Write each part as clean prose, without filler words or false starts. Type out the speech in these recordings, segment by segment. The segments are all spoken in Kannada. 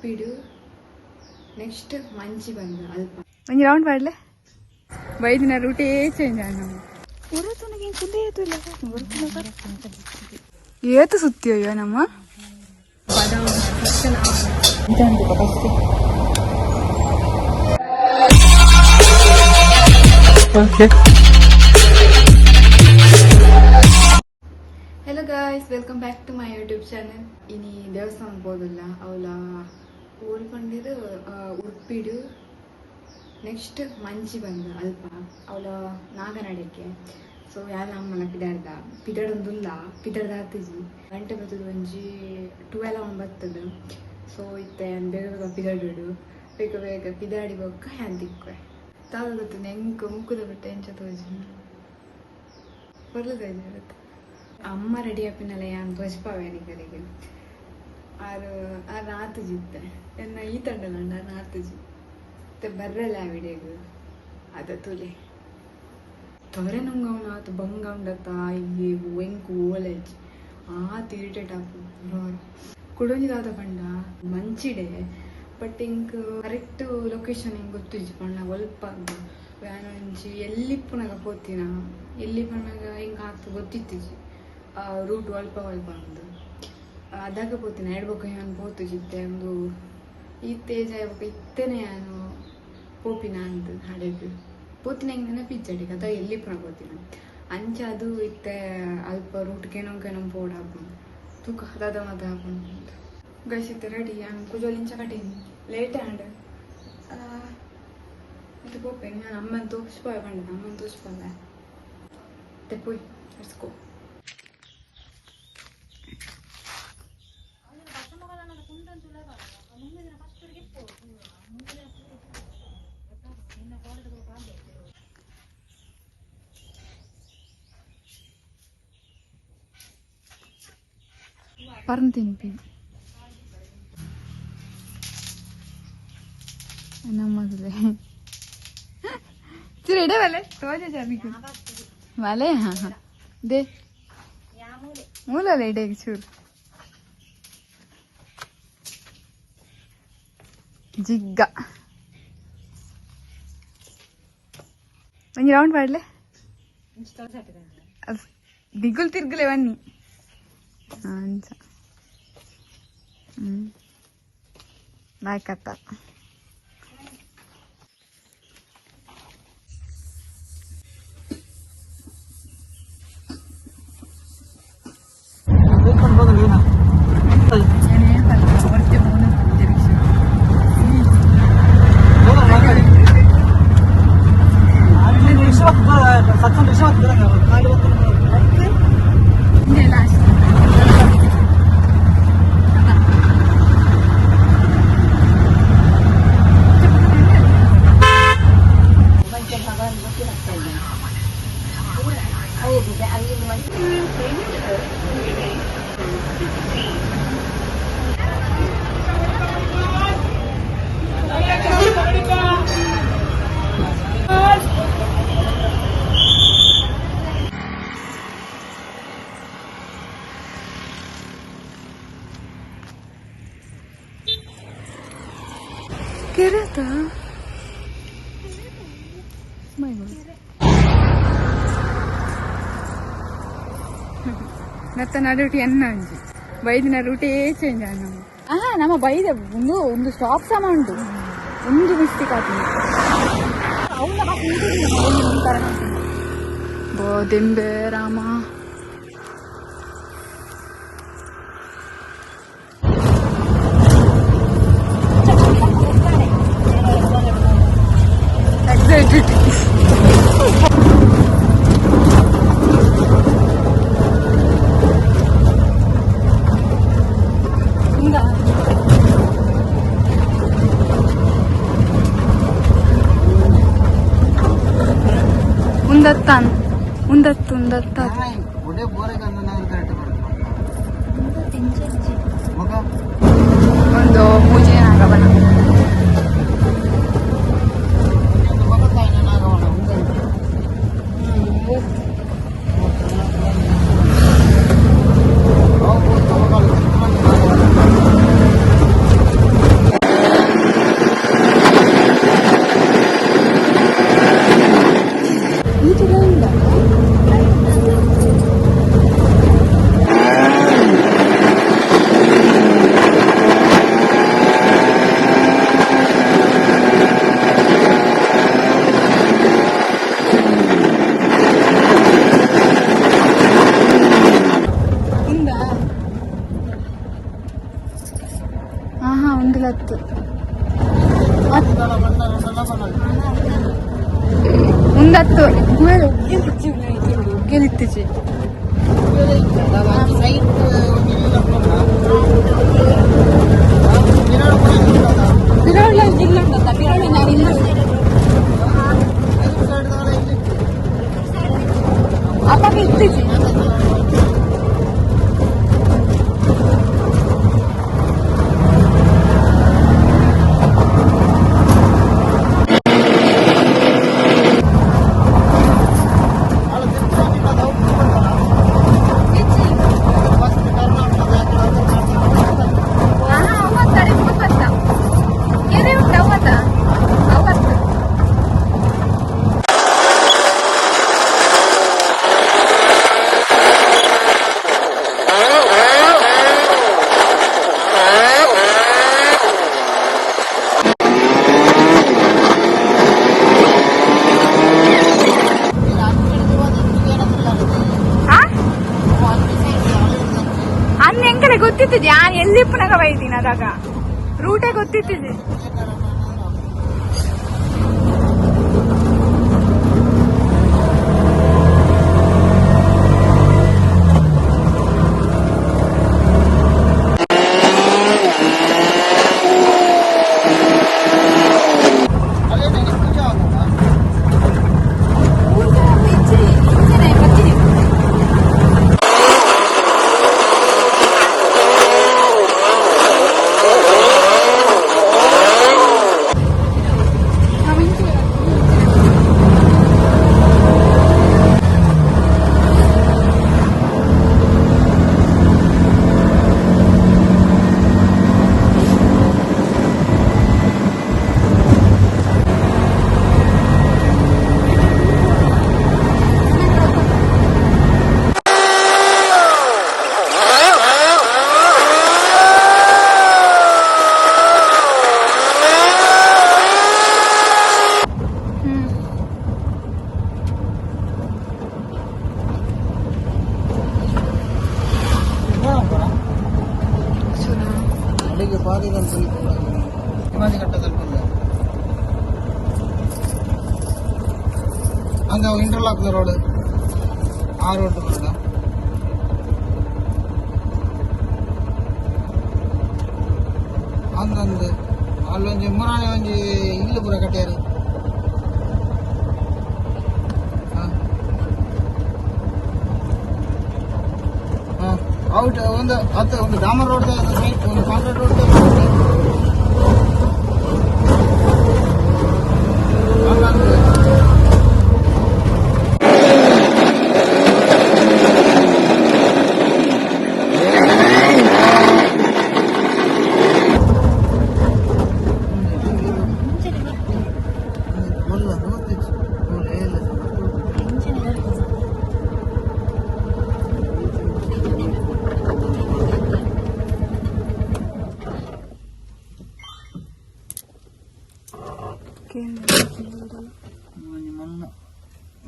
ಉಪ್ಪಿಡು ನೆಕ್ಸ್ಟ್ ಮಂಚಿ ಬಂದು ಅಲ್ಪ ಒಂದು ರೌಂಡ್ ಮಾಡಲೆ ಬೈದಿನ ರೂಟೇ ಚೇಂಜ್ ಆಗ ಏತು ಸುತ್ತಿಯೋ ನಮ್ಮ hello guys, welcome back to my YouTube channel. ಇನಿ ದೇವಸ್ಥಾನ ಹೋದಲ್ಲ ಅವಳ ಊರು ಬಂದಿದ್ದು ಉಡುಪಿಡು ನೆಕ್ಸ್ಟ್ ಮಂಚಿ ಬಂದು ಅಲ್ಪ ಅವಳ ನಾಗನಡಿಕೆ. ಸೊ ಯಾರ ಅಮ್ಮನ ಪಿದಾಡೊಂದುಲ್ಲ ಪಿದಾಡ್ದ ಹತ್ತಿಜಿ ಗಂಟೆ ಬರ್ತದೆ ಒಂಜಿ 12 ಬರ್ತದೆ. ಸೊ ಇತ್ತೆ ಬೇಗ ಬೇಗ ಪಿದಾಡು ಬೇಗ ಬೇಗ ಪಿದಾಡಿ ಬೊಕ್ಕ ಹ್ಯಾಂಡ್ ತಿಕ್ವೆ ತಾವು ಗೊತ್ತು ಹೆಂಗೆ ಮುಕ್ಕುದ ಬಿಟ್ಟು ಎಂಚ ತೋಜಿ ಬರ್ಲದಾಯ್ತು. ಅಮ್ಮ ರೆಡಿ ಆಪಿನಲ್ಲ ಯಾನ್ ಧ್ವಜಪಾವೇನಿಗರಿಗೆ ಆರು ಆತುಜಿತ್ತೆ ಎನ್ನ ಈ ತಂಡಲಂಡ ಆತುಜಿ ಬರ್ರಲ್ಲ ಆ ವಿಡಿಯೋಗು ಅದ ತುಲೆ ತೊರೆ ನುಂಗವನ ಆತ ಬಂಗ ಉಂಡತ್ತ ಇಲ್ಲಿ ಎಂಕು ಓಲಜ್ಜಿ ಆತ ಇರಿಟೇಟ್ ಆಪು ಕುಡೊಂಜಿದಾದ ಪಂಡ ಮಂಚಿಡೆ ಬಟ್ ಇಂಕ್ ಕರೆಕ್ಟ್ ಲೊಕೇಶನ್ ಹಿಂಗೆ ಗೊತ್ತಿಜ್ಜಿ ಪಂಡ ಒಲ್ಪ ವ್ಯಾನ್ ಒಂಜಿ ಎಲ್ಲಿಪ್ಪುನಾಗ ಪೋತಿನ ಎಲ್ಲಿ ಪಣ್ಣಾಗ ಹಿಂಗೆ ಆಗ್ತು ಗೊತ್ತಿತ್ತಿಜಿ ರೂಟ್ ಒಲ್ಪ ಒಲ್ಪ ಒಂದು ಅದಾಗ ಪೋತಿನ ಎಡ್ಬೇಕು ಏನು ಪೋತು ಜಿತ್ತೆ ಒಂದು ಈ ತೇಜ ಇತ್ತೇನೆ ನಾನು ಪೋಪಿನ ಅಂತ ಹಡೆದು ಪೋತಿನ ಹೆಂಗೆ ನೆನಪಿಚ್ಚಡಿಗೆ ಅದ ಎಲ್ಲಿ ಪುನಃ ಪೋತಿನ ಅಂಚ ಅದು ಇತ್ತೆ ಅಲ್ಪ ರೂಟ್ ಕೆನೊಂದು ಪೋಡ ಹಾಕೊಂಡು ತೂಕ ಅದಾದ ಮದ ಹಾಕೊಂಡು ಗಸಿತ್ತೆ ರೆಡಿ ಹಂಗೆ ಕುಜೋಲಿಂಚ ಕಟೀನಿ ಲೇಟ್ ಆ್ಯಂಡ್ ಇದು ಪೋಪೆ ನಾನು ಅಮ್ಮನ ತೋರಿಸ್ಬಾಯ ಬಂದ ಅಮ್ಮನ ತೋರಿಸ್ಬಲ್ಲ ತೆಪ್ಪೋಯ್ ಇಡ್ಸ್ಕೋ. പറഞ്ഞിപ്പി ನಮ್ಮದಲ್ಲೇ ಚಿರಡೆ ವಲೆ ತೋಜ ಜಾಬಿಕು ವಲೆ ಹಾ ಹಾ ದೇ ಮೂಲಲೆ ಇಡೆ ಚೂರು ಜಿಗ್ಗ ಒಂದು ರೌಂಡ್ ಮಾಡಲೆ ದಿಗುಲ್ ತಿರ್ಗಲೆ ಬನ್ನಿ ಅಂಚ ಬಾಯ್ಕತ್ತ Kereta. My God. ನತ್ತ ನಡುಟಿ ಎನ್ನ ಅಂಜಿ ಬೈದಿನ ರೂಟೇ ಚೇಂಜ್ ಆಗ ನಮ್ಮ ಬೈದ ಒಂದು ಸ್ಟಾಪ್ ಸಮ ಉಂಟು ಒಂದು ಮಿಸ್ಟೇಕ್ ಆಗ್ತದೆ ಬೋದೆಂಬೆ ರಾಮ ಉಂದತ್ತ ಒಂದು ಪೂಜೆ ಆಗಬಣ ಒಂದು ಲತ್ತು ಒಂದತ್ತು ಗೆಲಿತ್ತಿಜಿ ಅಪ್ಪ ಗೆಲ್ತಿಜಿ ಗೊತ್ತಿತ್ತಿದ್ದೆ ನಾನು ಎಲ್ಲಿ ಪುನಃ ಬೈತೀನಿ ಅದಾಗ ರೂಟೇ ಗೊತ್ತಿತ್ತಿದ್ದೆ அந்த இன்டர்லாக் ரோடு ಆ ರೋಡ್ ಬರ್ತದ ಅಂದಂದು ಅಲ್ಲೊಂಜಿ ಮುರಾಣಿ ಒಂಜಿ ಇಲ್ಲು ಪೂರ ಕಟ್ಟ್ಯಾರು ಔಟ್ ಒಂದು ಹತ್ತು ಒಂದು ಡಾಮರ್ ರೋಡ್ ಸೈಡ್ ಒಂದು ಕಾಂಕ್ರೀಟ್ ರೋಡ್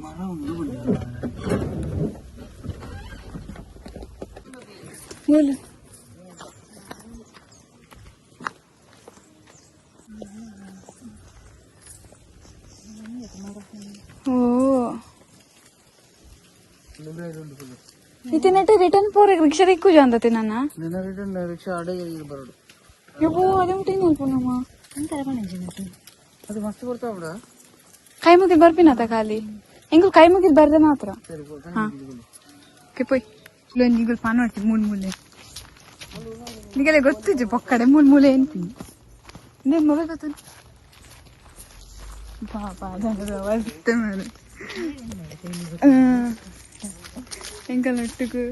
ಮರ ಒಂದು इतने रिटर्न पोर रिक्शा रिक्कू जांदा ते नाना ನಿನ್ನ ರಿಟರ್ನ್ ರಿಕ್ಷಾ ಅಡೆಗೆ ಬರೋದು ಯಬ್ಬೋ ಅದೇ ಮುಟ್ಟಿ ನೋಡ್ಕೊಣಮ್ಮ ಅಂತರ ಬಣಜಿ ಮತ್ತೆ ಅದು ಮಸ್ತ್ ಬರ್ತಾವ ಬಿಡ ಕೈ ಮುಗಿದ್ ಬರ್ಪಿನತ ಖಾಲಿ ಹೆಂಗು ಕೈ ಮುಗಿದ್ ಬರ್ದೆ ಮಾತ್ರ ಸರಿ ಹಾ ಕೆ ಪೋಯ್ ಲೊಂಜಿಗಳು ಪಾನ್ ಮಾಡ್ತಿ ಮೂಲ್ ಮೂಲೆ ನಿಗಲೆ ಗೊತ್ತಿಜ್ಜು ಪಕ್ಕಡೆ ಮೂಲ್ ಮೂಲೆ ಎಂತೀನಿ ನೀನ್ ಮೊಬೈಲ್ ಗೊತ್ತು ಪಾಪ ಅವಸ್ಥೆ ಮೇಲೆ ಎಂಕಲ್ ಒಟ್ಟಿಗೂ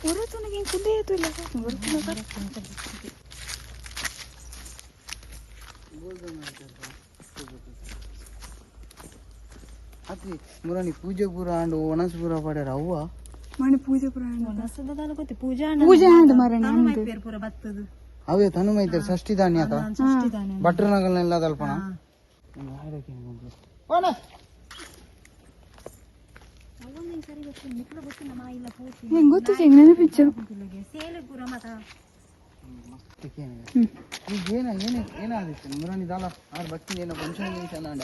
ಹೊರತು ನನಗೆ ಕುಂದೇ ಆಯ್ತು ಇಲ್ಲ ಅತಿ ಮುರಾಣಿ ಪೂಜೆಪುರ ಅಂಡ್ ಒಣಸ್ಪುರ ಪಡ್ಯಾರ ಅವ್ವ ಮನೆ ಪೂಜೆಪುರ ಪೂಜಾ ಅಂಡ್ ಮರಣಿ ಪೂರ ಬತ್ತದು ಅವೇ ತನು ಮೈತಾರೆ ಷಷ್ಠಿ ಧಾನ್ಯ ಭಟ್ರನಗಲ್ನೆಲ್ಲ ತಲ್ಪಣ ಹೆಂಗ್ ಗೊತ್ತು ನೆನಪಿಚ್ಚು ಏನಾದಿತ್ತು ಮುರಾನಿದಾಲ ಆರು ಬರ್ತೀನಿ ಏನೋ ಫಂಕ್ಷನ್ ಅಂಡ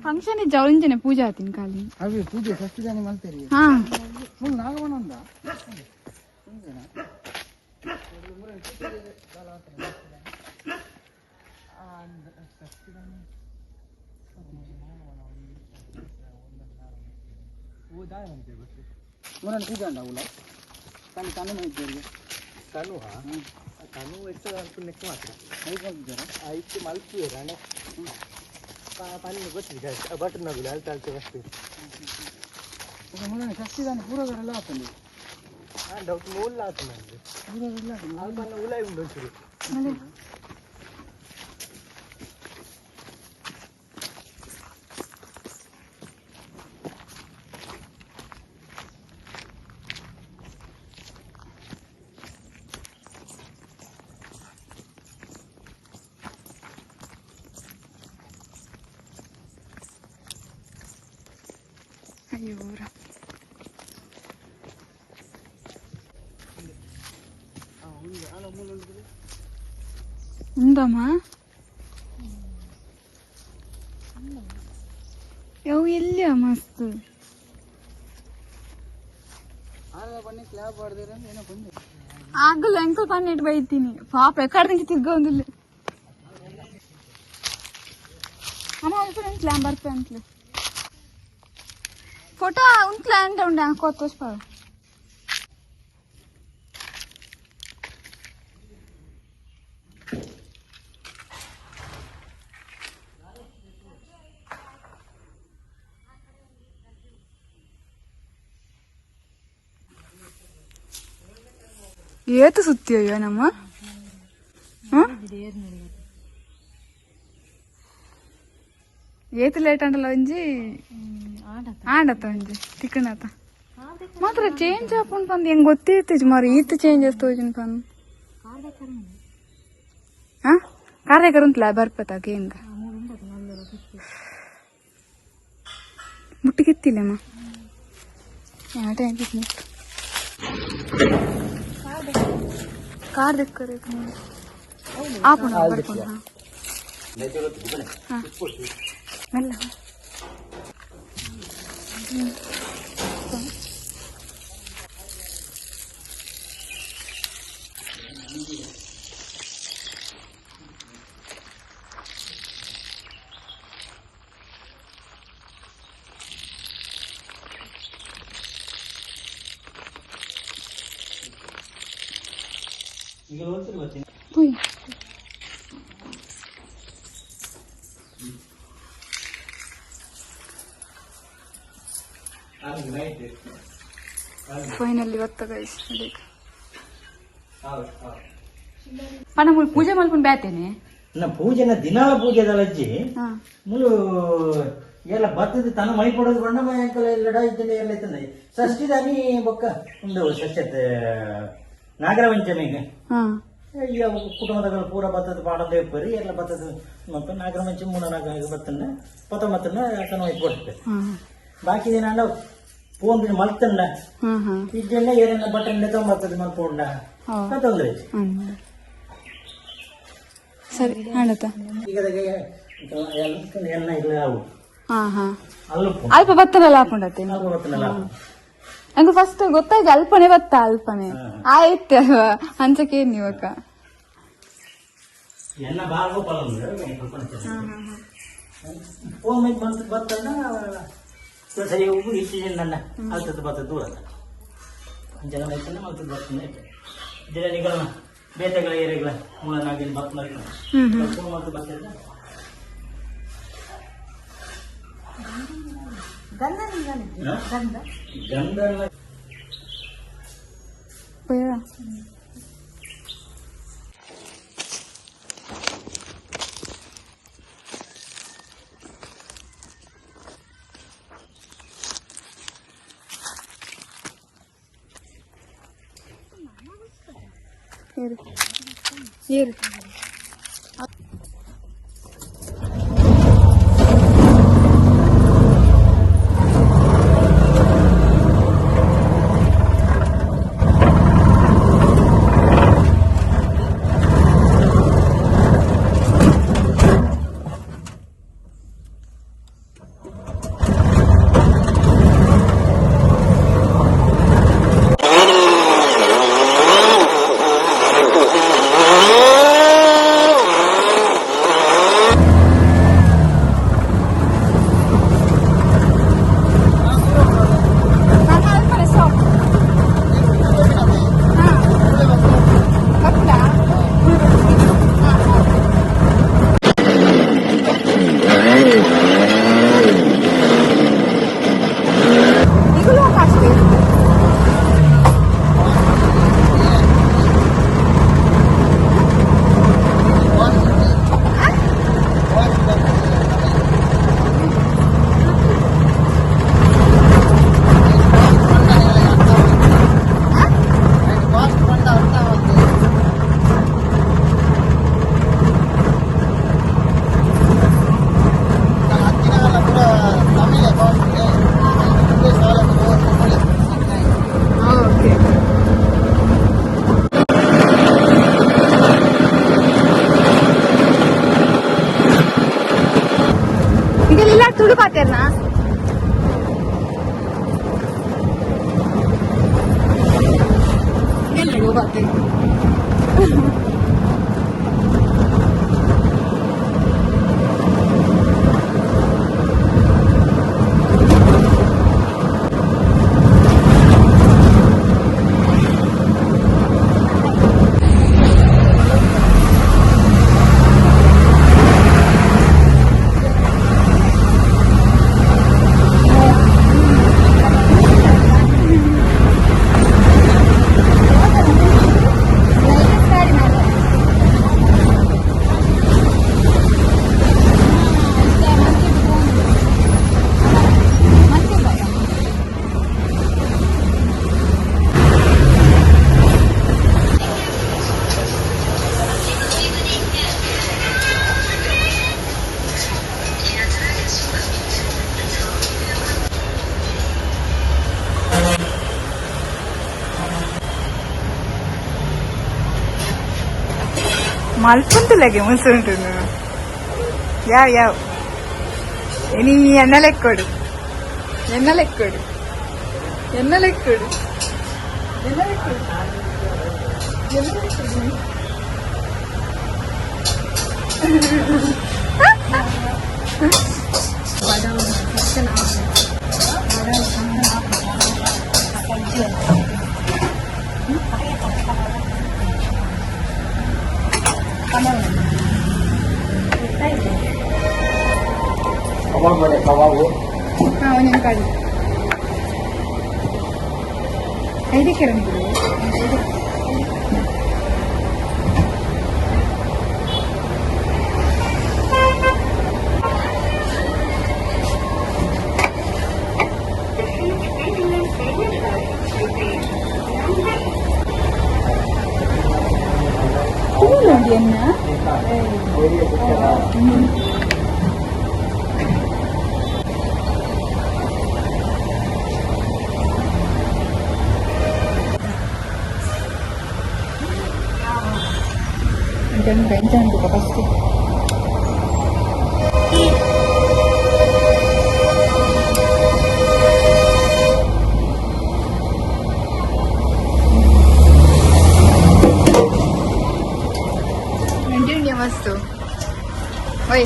ಫಂಕ್ಷನ್ ಜವಳಿಂಚನೆ ಪೂಜೆ ಆತೀನಿ ಖಾಲಿ ಅವಿ ಪೂಜೆ ಸಸ್ತಿದಾನಿ ಮಾಡ್ತೀರಿ ಹಾ ಫುಲ್ ನಾಗವನ ಅಂದ ಮುರಾನಿ ಪೂಜೆ ಅಂಡ ಅವಳ కానీ తను ఇద్దరు తను తను ఎక్కడ అనుకున్నట్టు మాత్రం అయితే మలుపు రానే పని వచ్చింది బట్ నాకు వెళ్తాల్సి వస్తుంది సస్తిదాన్ని పూరగారు అవుతుంది డౌట్ ఊళ్ళో అవుతుందండి పూరగారు ఊళ్ళో ఉండొచ్చు అయ్యో ఉందమ్మా ಯಾವ ಎಲ್ಲಿ ಮಸ್ತ್ ಆಗಲ್ಲ ಎಂಕಲ್ ಪನ್ನಿಟ್ಟು ಬೈತೀನಿ ಪಾಪ ಎಕ್ಕಡ నుంచి ತಿರ್ಗ ಒಂದಿಲ್ಲ ಅಮ್ಮ ಒಂದು ಕ್ಲಾಮ್ ಬರ್ತೆ ಅಂತಲೇ ಫೋಟೋ ಉಂಟ್ಲಾ ಅಂತ ಉಂಡೆ ಹಾಕೋತ್ ತೋರ್ಸ್ಪ ಏತು ಸುತ್ತಿಯೋ ನಮ್ಮ ಏತು ಲೇಟ್ ಅಂಟಲ್ಲ ಒಂಜಿ ಆಡತ್ತ ಒಂಜಿ ತಿಕ್ಕಣತ ಮಾತ್ರ ಚೇಂಜ್ ಆಪುಂಡು ಪಂದ್ ಹೆಂಗ್ ಗೊತ್ತಿರ್ತೈತಿ ಮಾರು ಈತ್ ಚೇಂಜ್ ತೋಜಿನ ಪಂದ್ ಹಾ ಕಾರ್ಯಕರ ಉಂಟ್ಲ ಬರ್ಪತಾಗ ಏನ್ಗ ಮುಟ್ಟಿಗೆತ್ತಿಲ್ಲಮ್ಮ ಆಟ ಮುಟ್ಟು ಕಾರ್ ದಕ್ಕರೆ ಆಪುಣ ಬರ್ಕೊಂಡು ಹಾ ಮೆಲ್ಲ Uy. ಫೈನಲಿ ಇವತ್ತ ಗೈಸ್ ಪಣ ಪೂಜೆ ಮಲ್ಕೊಂಡು ಬ್ಯಾತೇನೆ ನಾ ಪೂಜೆನ ದಿನಾಲ ಪೂಜೆ ಅದಲ್ಲಜ್ಜಿ ಮುಳು ಎಲ್ಲ ಬತ್ತದ ತನ ಮೈ ಕೊಡೋದು ಬಣ್ಣ ಮೈಕಲ ಎಲ್ಲಡ ಇದ್ದಲ್ಲಿ ಎಲ್ಲ ಇತ್ತಂದ ಷಷ್ಠಿದಾನಿ ಬೊಕ್ಕ ಒಂದು ಷಷ್ಠತ್ ನಾಗರ ಪಂಚಮಿಗೆ ಈಗ ಕುಟುಂಬದ ಪೂರ ಬತ್ತದ ಪಾಡದೇ ಪರಿ ಎಲ್ಲ ಬತ್ತದ ಮತ್ತು ನಾಗರ ಪಂಚಮಿ ಮೂಲ ನಾಗರ ಬತ್ತನ್ನ ಪತ್ತೊಂಬತ್ತನ್ನ ತನ ಮೈ ಕೊಡ್ತೆ ಬಾಕಿ ದಿನ ಅಲ್ಲ ಫೋನ್ ಮಲ್ತನ್ನ ಇದ್ದೆಲ್ಲ ಏನೇನ ಬಟ್ಟೆ ತೊಂಬತ್ತದ ಮಲ್ಕೊಂಡ ತೊಂದ್ರೆ ಸರಿ ಆಡತ್ತ ಈಗ ಎಣ್ಣ ಇಲ್ಲ ಅವು ಅಲ್ಪ ಬತ್ತನಲ್ಲ ಹಾಕೊಂಡತ್ತೆ ನಂಗೆ ಫಸ್ಟ್ ಗೊತ್ತಾಯ್ತು ಅಲ್ಪನೆ ಬತ್ತ ಅಲ್ಪನೆ ಆಯ್ತು ಹಂಚಕ್ಕೆ ನೀವಕ್ಕ ಎಣ್ಣ ಬಾಳ ಫೋನ್ ಮೇಲೆ ಬತ್ತನ್ನ ಸರಿ ಹೋಗು ಇಷ್ಟು ನನ್ನ ಅಲ್ತದ ಬತ್ತದ ದೂರ ಅಂಜನ ಮೈತನ್ನ ಮಲ್ತದ ಬರ್ತದೆ ಜಿರಣಿಗಳ ಬೇತೆಗಳ ಏರಿಗಳ ಮೂಲ ನಾಗಿನ ಬತ್ತನ ಫೋನ್ ಮಾಡ್ತು ಬರ್ತದ ಗಂಧ ಏರು ಕಾತೇರ್ನಾ మలుపుంటులకి ముసుంటున్నా యావ్ ఇని ఎన్నలెక్కడు ఎన్నలెక్కడు ఎన్నలెక్కడు ఎన్నలెక్కడు ఎన్నలెక్కడు నేను కాదు ఐదు ఇక్కడ ನೋಡಿ ಅನ್ನ అంటే పెంచండి ఫస్ట్ ಮಸ್ತು ಓಯ್